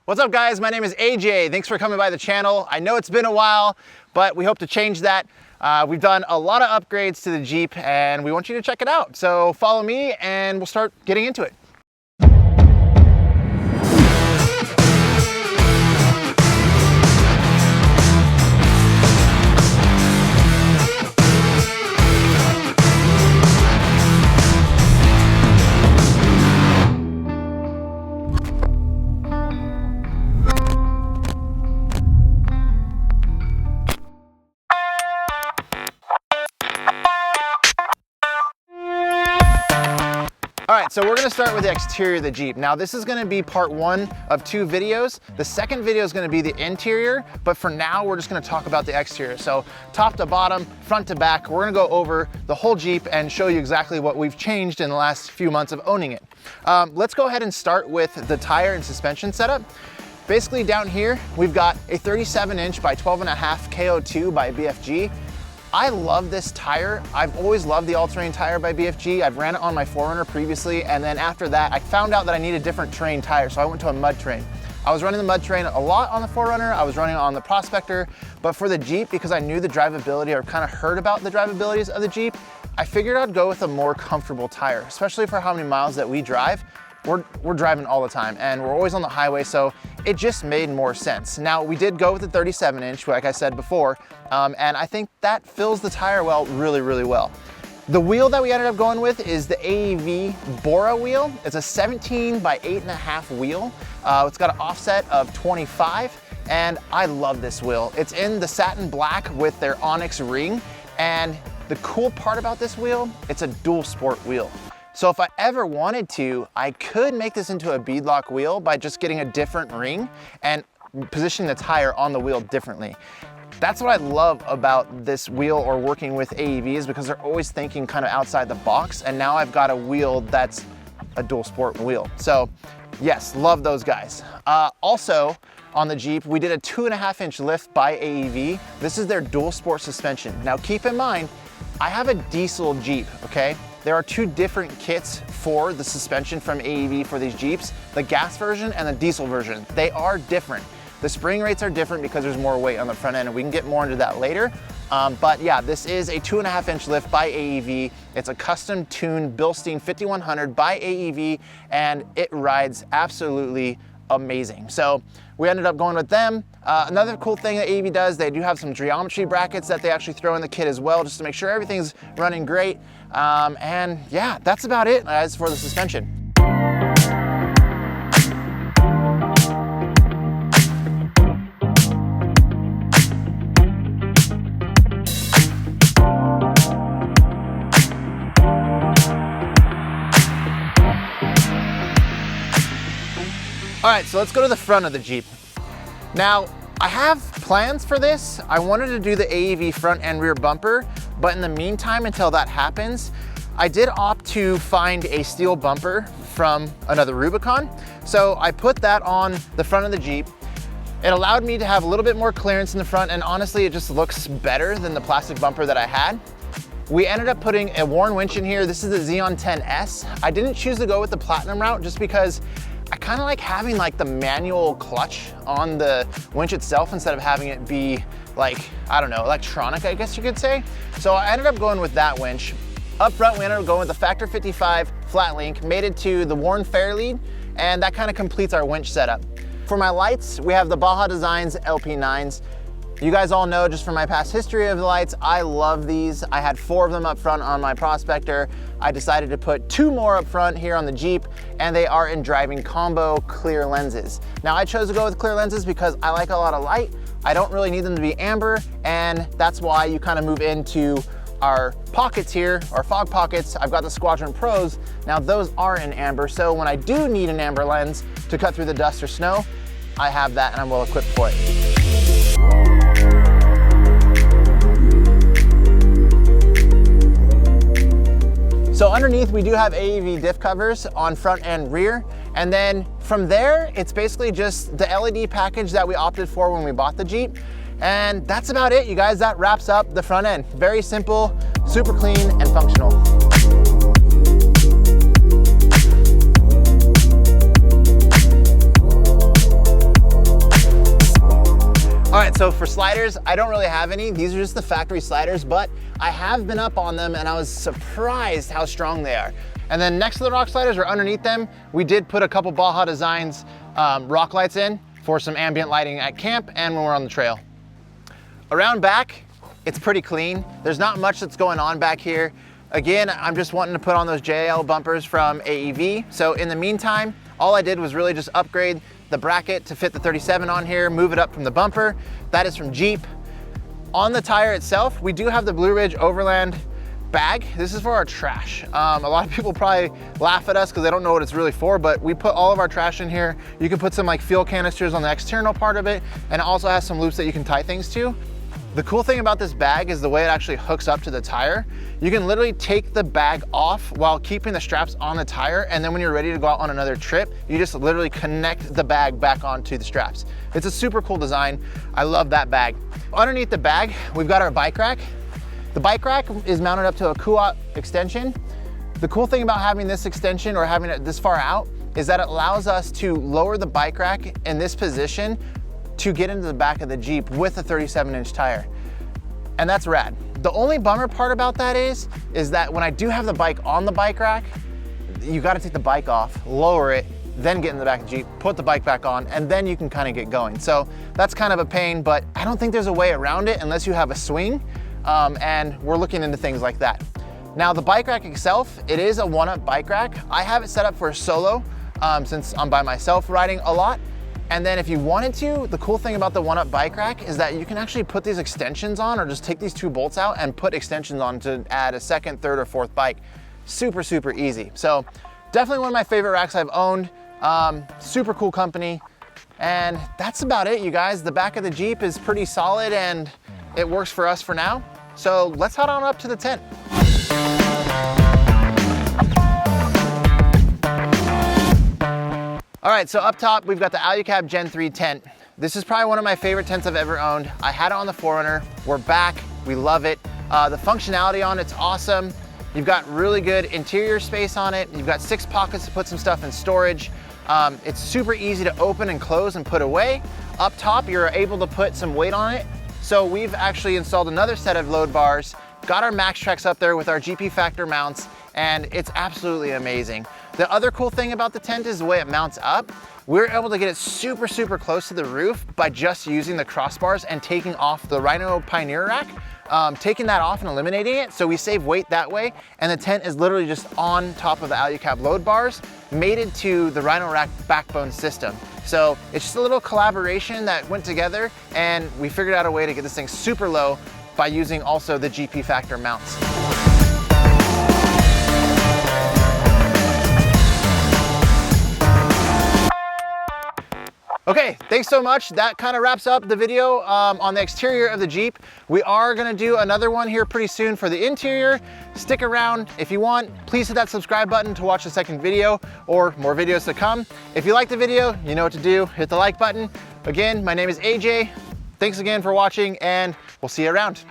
What's up guys, my name is AJ. Thanks for coming by the channel. I know it's been a while, but we hope to change that. We've done a lot of upgrades to the Jeep and we want you to check it out. So follow me and we'll start getting into it. All right, so we're gonna start with the exterior of the Jeep. Now this is gonna be part one of 2 videos. The second video is gonna be the interior, but for now we're just gonna talk about the exterior. So top to bottom, front to back, we're gonna go over the whole Jeep and show you exactly what we've changed in the last few months of owning it. Let's go ahead and start with the tire and suspension setup. Basically down here, we've got a 37-inch by 12.5 KO2 by BFG. I love this tire. I've always loved the all-terrain tire by BFG. I've ran it on my 4Runner previously, and then after that, I found out that I need a different terrain tire, so I went to a mud terrain. I was running the mud terrain a lot on the 4Runner, I was running it on the Prospector, but for the Jeep, because I knew the drivability, or kind of heard about the drivabilities of the Jeep, I figured I'd go with a more comfortable tire, especially for how many miles that we drive. We're driving all the time and we're always on the highway, so it just made more sense. Now we did go with the 37-inch, like I said before, and I think that fills the tire well really, really well. The wheel that we ended up going with is the AEV Bora wheel. It's a 17 by 8.5 wheel. It's got an offset of 25, and I love this wheel. It's in the satin black with their Onyx ring, and the cool part about this wheel, it's a dual sport wheel. So if I ever wanted to, I could make this into a beadlock wheel by just getting a different ring and positioning the tire on the wheel differently. That's what I love about this wheel or working with AEVs, because they're always thinking kind of outside the box, and now I've got a wheel that's a dual sport wheel. So yes, love those guys. Also on the Jeep, we did a 2.5-inch lift by AEV. This is their dual sport suspension. Now keep in mind, I have a diesel Jeep, okay? There are 2 different kits for the suspension from AEV for these Jeeps, the gas version and the diesel version. They are different. The spring rates are different because there's more weight on the front end, and we can get more into that later. But yeah, this is a 2.5-inch lift by AEV. It's a custom tuned Bilstein 5100 by AEV, and it rides absolutely amazing. So we ended up going with them. Another cool thing that AEV does, they do have some geometry brackets that they actually throw in the kit as well, just to make sure everything's running great. And yeah, that's about it as for the suspension. All right, so let's go to the front of the Jeep. Now, I have plans for this. I wanted to do the AEV front and rear bumper, but in the meantime, until that happens, I did opt to find a steel bumper from another Rubicon. So I put that on the front of the Jeep. It allowed me to have a little bit more clearance in the front, and honestly, it just looks better than the plastic bumper that I had. We ended up putting a Warn winch in here. This is the Zeon 10S. I didn't choose to go with the Platinum route just because I kind of like having like the manual clutch on the winch itself instead of having it be like, I don't know, electronic, I guess you could say. So I ended up going with that winch. Up front, we ended up going with the Factor 55 flat link, made it to the Warn Fairlead, and that kind of completes our winch setup. For my lights, we have the Baja Designs LP9s. You guys all know just from my past history of the lights, I love these. I had 4 of them up front on my Prospector. I decided to put 2 more up front here on the Jeep, and they are in driving combo clear lenses. Now I chose to go with clear lenses because I like a lot of light. I don't really need them to be amber, and that's why you kind of move into our pockets here, our fog pockets. I've got the Squadron Pros. Now those are in amber, so when I do need an amber lens to cut through the dust or snow, I have that and I'm well equipped for it. So underneath we do have AEV diff covers on front and rear, and then from there it's basically just the LED package that we opted for when we bought the Jeep. And that's about it, you guys. That wraps up the front end. Very simple, super clean and functional. right, so for sliders, I don't really have any. These are just the factory sliders, but I have been up on them and I was surprised how strong they are. And then next to the rock sliders or underneath them, we did put a couple Baja Designs rock lights in for some ambient lighting at camp and when we're on the trail. Around back, it's pretty clean. There's not much that's going on back here. Again, I'm just wanting to put on those JL bumpers from AEV. So in the meantime, all I did was really just upgrade the bracket to fit the 37 on here, move it up from the bumper. That is from Jeep. On the tire itself, we do have the Blue Ridge Overland bag. This is for our trash. A lot of people probably laugh at us because they don't know what it's really for, but we put all of our trash in here. You can put some like fuel canisters on the external part of it, and it also has some loops that you can tie things to. The cool thing about this bag is the way it actually hooks up to the tire. You can literally take the bag off while keeping the straps on the tire, and then when you're ready to go out on another trip, you just literally connect the bag back onto the straps. It's a super cool design. I love that bag. Underneath the bag, we've got our bike rack. The bike rack is mounted up to a Kuat extension. The cool thing about having this extension or having it this far out is that it allows us to lower the bike rack in this position to get into the back of the Jeep with a 37-inch tire. And that's rad. The only bummer part about that is that when I do have the bike on the bike rack, you gotta take the bike off, lower it, then get in the back of the Jeep, put the bike back on, and then you can kind of get going. So that's kind of a pain, but I don't think there's a way around it unless you have a swing, and we're looking into things like that. Now the bike rack itself, it is a one-up bike rack. I have it set up for a solo since I'm by myself riding a lot. And then if you wanted to, the cool thing about the one-up bike rack is that you can actually put these extensions on or just take these two bolts out and put extensions on to add a second, third, or fourth bike. Super, super easy. So definitely one of my favorite racks I've owned. Super cool company. And that's about it, you guys. The back of the Jeep is pretty solid and it works for us for now. So let's head on up to the tent. All right, so up top, we've got the Alucab Gen 3 tent. This is probably one of my favorite tents I've ever owned. I had it on the 4Runner. We're back, we love it. The functionality on it's awesome. You've got really good interior space on it. You've got 6 pockets to put some stuff in storage. It's super easy to open and close and put away. Up top, you're able to put some weight on it. So we've actually installed another set of load bars, got our MaxTrax up there with our GP Factor mounts, and it's absolutely amazing. The other cool thing about the tent is the way it mounts up. We're able to get it super, super close to the roof by just using the crossbars and taking off the Rhino Pioneer rack, taking that off and eliminating it. So we save weight that way. And the tent is literally just on top of the Alucab load bars, mated to the Rhino rack backbone system. So it's just a little collaboration that went together, and we figured out a way to get this thing super low by using also the GP Factor mounts. Okay, thanks so much. That kind of wraps up the video on the exterior of the Jeep. We are gonna do another one here pretty soon for the interior. Stick around. If you want, please hit that subscribe button to watch the second video or more videos to come. If you like the video, you know what to do. Hit the like button. Again, my name is AJ. Thanks again for watching, and we'll see you around.